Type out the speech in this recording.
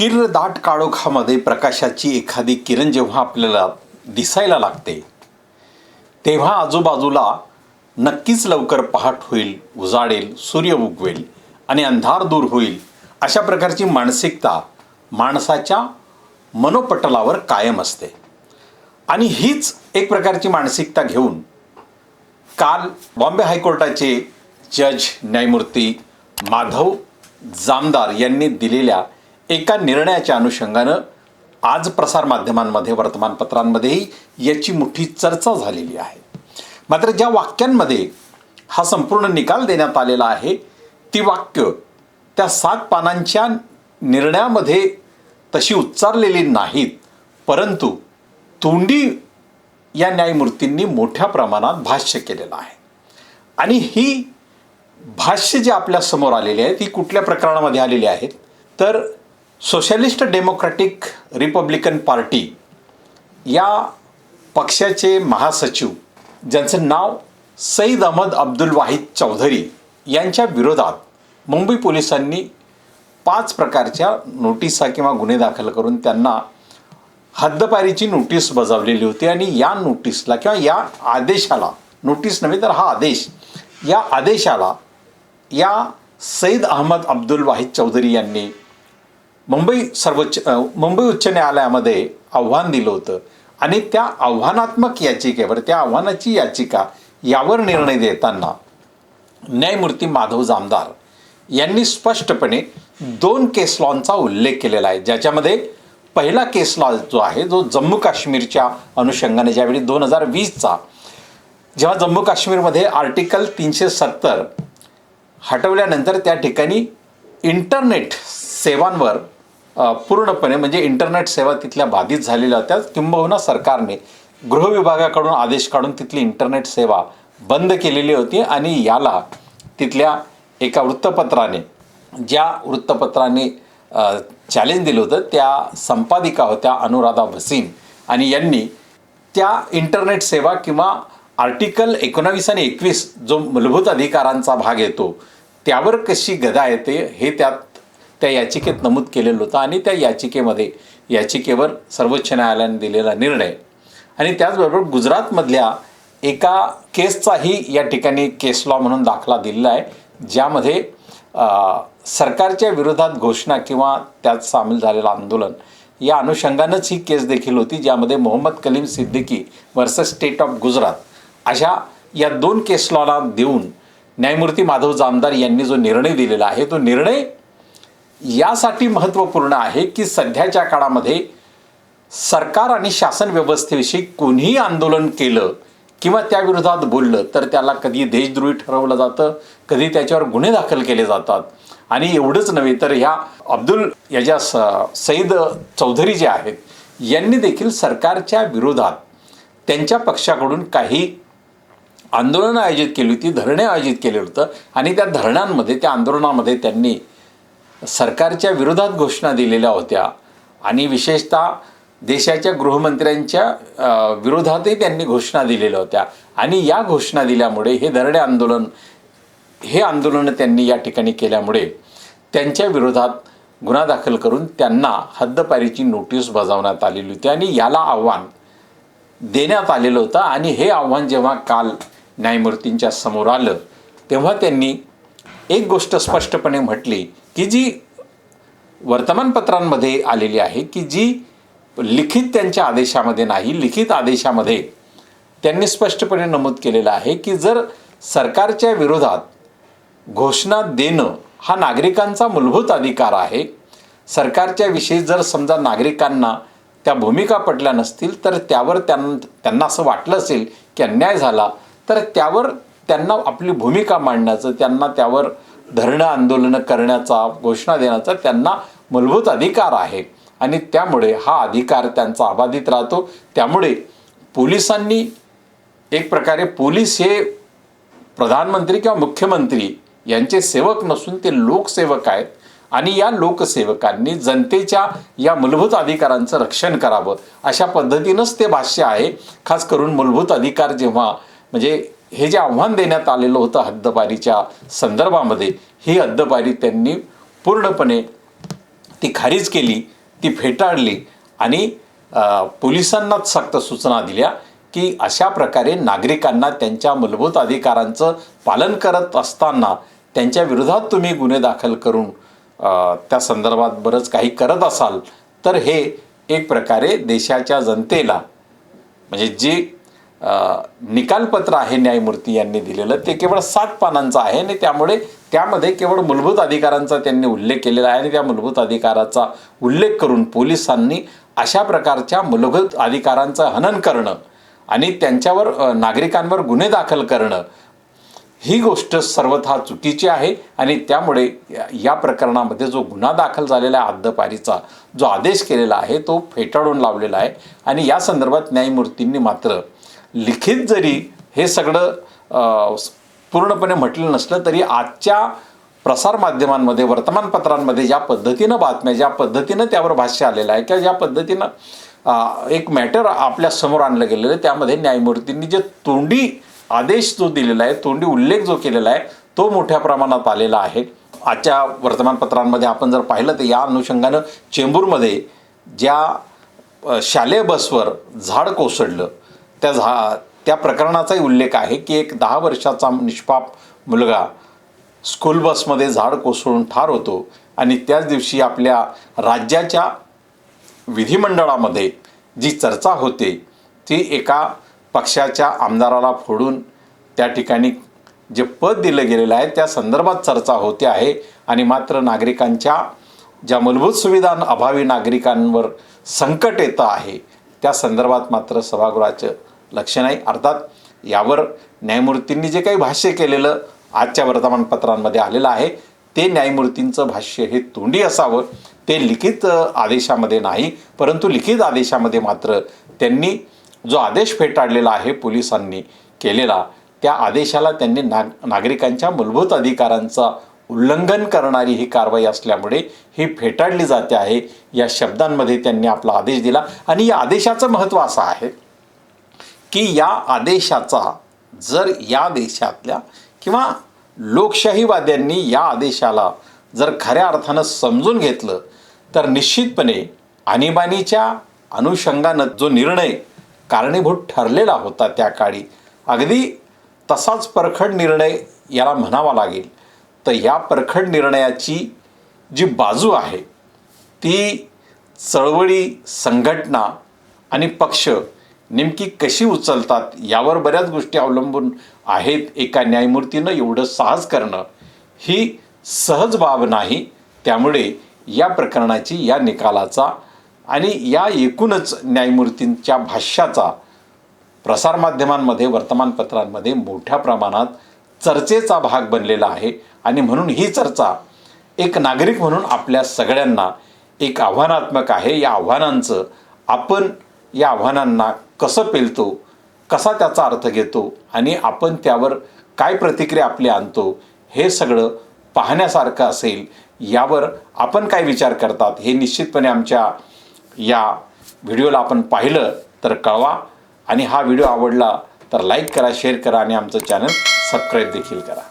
किर्रदाट काळोखामध्ये प्रकाशाची एखादी किरण जेव्हा आपल्याला दिसायला लागते तेव्हा आजूबाजूला नक्कीच लवकर पहाट होईल, उजाडेल, सूर्य उगवेल आणि अंधार दूर होईल अशा प्रकारची मानसिकता माणसाच्या मनोपटलावर कायम असते. आणि हीच एक प्रकारची मानसिकता घेऊन काल बॉम्बे हायकोर्टाचे जज न्यायमूर्ती माधव जामदार यांनी दिलेल्या एका निर्णयाच्या अनुषंगानं आज प्रसारमाध्यमांमध्ये, वर्तमानपत्रांमध्येही याची मोठी चर्चा झालेली आहे. मात्र ज्या वाक्यांमध्ये हा संपूर्ण निकाल देण्यात आलेला आहे ती वाक्य त्या 7 पानांच्या निर्णयामध्ये तशी उच्चारलेली नाहीत, परंतु तोंडी या न्यायमूर्तींनी मोठ्या प्रमाणात भाष्य केलेलं आहे. आणि ही भाष्य जे आपल्या समोर आलेली आहे ती कुठल्या प्रकरणामध्ये आलेली आहेत तर सोशलिस्ट डेमोक्रॅटिक रिपब्लिकन पार्टी या पक्षाचे महासचिव ज्यांचं नाव सईद अहमद अब्दुल वाहिद चौधरी यांच्या विरोधात मुंबई पोलिसांनी 5 प्रकारच्या नोटिसा किंवा गुन्हे दाखल करून त्यांना हद्दपारीची नोटीस बजावलेली होती. आणि या नोटीसला किंवा या आदेशाला, नोटीस नव्हे तर हा आदेश, या आदेशाला या सईद अहमद अब्दुल वाहिद चौधरी यांनी मुंबई उच्च न्यायालयामध्ये आव्हान दिलं होतं. आणि त्या आव्हानात्मक याचिकेवर, त्या आव्हानाची याचिका यावर निर्णय देताना न्यायमूर्ती माधव जामदार यांनी स्पष्टपणे 2 केस लॉचा उल्लेख केलेला आहे. ज्याच्यामध्ये पहिला केस लॉ जो आहे जो जम्मू काश्मीरच्या अनुषंगाने, ज्यावेळी 2020चा जेव्हा जम्मू काश्मीरमध्ये आर्टिकल 370 हटवल्यानंतर त्या ठिकाणी इंटरनेट सेवांवर पूर्णपणे, म्हणजे इंटरनेट सेवा तिथल्या बाधित झालेल्या होत्या. किंबहुना सरकारने गृह विभागाकडून आदेश काढून तिथली इंटरनेट सेवा बंद केलेली होती. आणि याला तिथल्या एका वृत्तपत्राने, ज्या वृत्तपत्राने चॅलेंज दिलं होतं त्या संपादिका होत्या अनुराधा भसीन. आणि यांनी त्या इंटरनेट सेवा किंवा आर्टिकल 19 आणि 21 जो मूलभूत अधिकारांचा भाग येतो त्यावर कशी गदा येते हे त्या याचिकेत नमूद केलेलं होतं. आणि त्या याचिकेवर सर्वोच्च न्यायालयाने दिलेला निर्णय आणि त्याचबरोबर गुजरातमधल्या एका केसचाही या ठिकाणी केस लॉ म्हणून दाखला दिलेला आहे, ज्यामध्ये सरकारच्या विरोधात घोषणा किंवा त्यात सामील झालेलं आंदोलन या अनुषंगानंच ही केस देखील होती, ज्यामध्ये Mohammed Kaleem Siddiqui versus state of Gujarat अशा या 2 केस लॉला देऊन न्यायमूर्ती माधव जामदार यांनी जो निर्णय दिलेला आहे तो निर्णय यासाठी महत्त्वपूर्ण आहे की सध्याच्या काळामध्ये सरकार आणि शासन व्यवस्थेविषयी कोणीही आंदोलन केलं किंवा त्याविरोधात बोललं तर त्याला कधी देशद्रोही ठरवलं जातं, कधी त्याच्यावर गुन्हे दाखल केले जातात. आणि एवढंच नव्हे तर ह्या ज्या सईद चौधरी जे आहेत यांनी देखील सरकारच्या विरोधात त्यांच्या पक्षाकडून काही आंदोलनं आयोजित केली होती, धरणे आयोजित केले होतं. आणि त्या धरणांमध्ये, त्या आंदोलनामध्ये त्यांनी सरकारच्या विरोधात घोषणा दिलेल्या होत्या. आणि विशेषतः देशाच्या गृहमंत्र्यांच्या विरोधातही त्यांनी घोषणा दिलेल्या होत्या. आणि या घोषणा दिल्यामुळे हे आंदोलन त्यांनी या ठिकाणी केल्यामुळे त्यांच्या विरोधात गुन्हा दाखल करून त्यांना हद्दपारीची नोटीस बजावण्यात आलेली होती. आणि याला आव्हान देण्यात आलेलं होतं. आणि हे आव्हान जेव्हा काल न्यायमूर्तींच्या समोर आलं तेव्हा त्यांनी एक गोष्ट स्पष्टपणे म्हटली की जी वर्तमानपत्रांमध्ये आलेली आहे, की जी लिखित त्यांच्या आदेशामध्ये नाही, लिखित आदेशामध्ये त्यांनी स्पष्टपणे नमूद केलेलं आहे की जर सरकारच्या विरोधात घोषणा देणं हा नागरिकांचा मूलभूत अधिकार आहे, सरकारच्या विषयी जर समजा नागरिकांना त्या भूमिका पटल्या नसतील तर त्यावर त्यांना असं वाटलं असेल की अन्याय झाला तर त्यावर त्यांना आपली भूमिका मांडण्याचं, त्यांना त्यावर धरणं आंदोलनं करण्याचा, घोषणा देण्याचा त्यांना मूलभूत अधिकार आहे. आणि त्यामुळे हा अधिकार त्यांचा अबाधित राहतो. त्यामुळे पोलिसांनी एक प्रकारे, पोलीस हे प्रधानमंत्री किंवा मुख्यमंत्री यांचे सेवक नसून ते लोकसेवक आहेत. आणि या लोकसेवकांनी जनतेच्या या मूलभूत अधिकारांचं रक्षण करावं अशा पद्धतीनंच ते भाष्य आहे. खास करून मूलभूत अधिकार जेव्हा, म्हणजे हे जे आव्हान देण्यात आलेलं होतं हद्दपारीच्या संदर्भामध्ये, ही हद्दपारी त्यांनी पूर्णपणे ती खारीज केली, ती फेटाळली आणि पोलिसांनाच सक्त सूचना दिल्या की अशा प्रकारे नागरिकांना त्यांच्या मूलभूत अधिकारांचं पालन करत असताना त्यांच्या विरोधात तुम्ही गुन्हे दाखल करून त्या संदर्भात बरंच काही करत असाल तर हे एक प्रकारे देशाच्या जनतेला म्हणजे जे निकालपत्र आहे न्यायमूर्ती यांनी दिलेलं ते केवळ 7 पानांचं आहे आणि त्यामुळे त्यामध्ये केवळ मूलभूत अधिकारांचा त्यांनी उल्लेख केलेला आहे आणि त्या मूलभूत अधिकाराचा उल्लेख करून पोलिसांनी अशा प्रकारच्या मूलभूत अधिकारांचं हनन करणं आणि त्यांच्यावर नागरिकांवर गुन्हे दाखल करणं ही गोष्ट सर्वथा चुकीची आहे आणि त्यामुळे या प्रकरणामध्ये जो गुन्हा दाखल झालेला आहे हद्दपारीचा जो आदेश केलेला आहे तो फेटाळून लावलेला आहे आणि या संदर्भात न्यायमूर्तींनी मात्र लिखित जरी हे सगळं पूर्णपणे म्हटलं नसलं तरी आजच्या प्रसारमाध्यमांमध्ये वर्तमानपत्रांमध्ये ज्या पद्धतीनं बातम्या ज्या पद्धतीनं त्यावर भाष्य आलेलं आहे किंवा ज्या पद्धतीनं एक मॅटर आपल्या समोर आणलं गेलेलं आहे त्यामध्ये न्यायमूर्तींनी जे तोंडी आदेश जो दिलेला आहे तोंडी उल्लेख जो केलेला आहे तो मोठ्या प्रमाणात आलेला आहे. आजच्या वर्तमानपत्रांमध्ये आपण जर पाहिलं तर या अनुषंगानं चेंबूरमध्ये ज्या शालेय बसवर झाड कोसळलं त्या प्रकरणाचाही उल्लेख आहे की एक 10 वर्षाचा निष्पाप मुलगा स्कूल बसमध्ये झाड कोसळून ठार होतो आणि त्याच दिवशी आपल्या राज्याच्या विधिमंडळामध्ये जी चर्चा होते ती एका पक्षाच्या आमदाराला फोडून त्या ठिकाणी जे पद दिलं गेलेलं आहे त्या संदर्भात चर्चा होते आहे आणि मात्र नागरिकांच्या ज्या मूलभूत सुविधा अभावी नागरिकांवर संकट येतं आहे त्या संदर्भात मात्र सभागृहाचं लक्ष नाही. अर्थात यावर न्यायमूर्तींनी जे काही भाष्य केलेलं आजच्या वर्तमानपत्रांमध्ये आलेलं आहे ते न्यायमूर्तींचं भाष्य हे तोंडी असावं ते लिखित आदेशामध्ये नाही परंतु लिखित आदेशामध्ये मात्र त्यांनी जो आदेश फेटाळलेला आहे पोलिसांनी केलेला त्या आदेशाला त्यांनी नागरिकांच्या मूलभूत अधिकारांचा उल्लंघन करणारी ही कारवाई असल्यामुळे ही फेटाळली जाते आहे या शब्दांमध्ये त्यांनी आपला आदेश दिला. आणि या आदेशाचं महत्त्व असं आहे की या आदेशाचा जर या देशातल्या किंवा लोकशाहीवाद्यांनी या आदेशाला जर खऱ्या अर्थानं समजून घेतलं तर निश्चितपणे आणीबाणीच्या अनुषंगानं जो निर्णय कारणीभूत ठरलेला होता त्या काळी अगदी तसाच परखड निर्णय याला म्हणावा लागेल. तर या परखड निर्णयाची जी बाजू आहे ती चळवळी संघटना आणि पक्ष नेमकी कशी उचलतात यावर बऱ्याच गोष्टी अवलंबून आहेत. एका न्यायमूर्तीनं एवढं साहस करणं ही सहज बाब नाही. त्यामुळे या प्रकरणाची या निकालाचा आणि या एकूणच न्यायमूर्तींच्या भाष्याचा प्रसारमाध्यमांमध्ये वर्तमानपत्रांमध्ये मोठ्या प्रमाणात चर्चेचा भाग बनलेला आहे आणि म्हणून ही चर्चा एक नागरिक म्हणून आपल्या सगळ्यांना एक आव्हानात्मक आहे. या आव्हानांचं आपण या आव्हानांना कसं पेलतो कसा त्याचा अर्थ घेतो आणि आपण त्यावर काय प्रतिक्रिया आपली आणतो हे सगळं पाहण्यासारखं असेल. यावर आपण काय विचार करतात हे निश्चितपणे आमच्या या व्हिडिओला आपण पाहिलं तर कळवा आणि हा व्हिडिओ आवडला तर लाईक करा शेअर करा आणि आमचं चॅनल सबस्क्राईब देखील करा.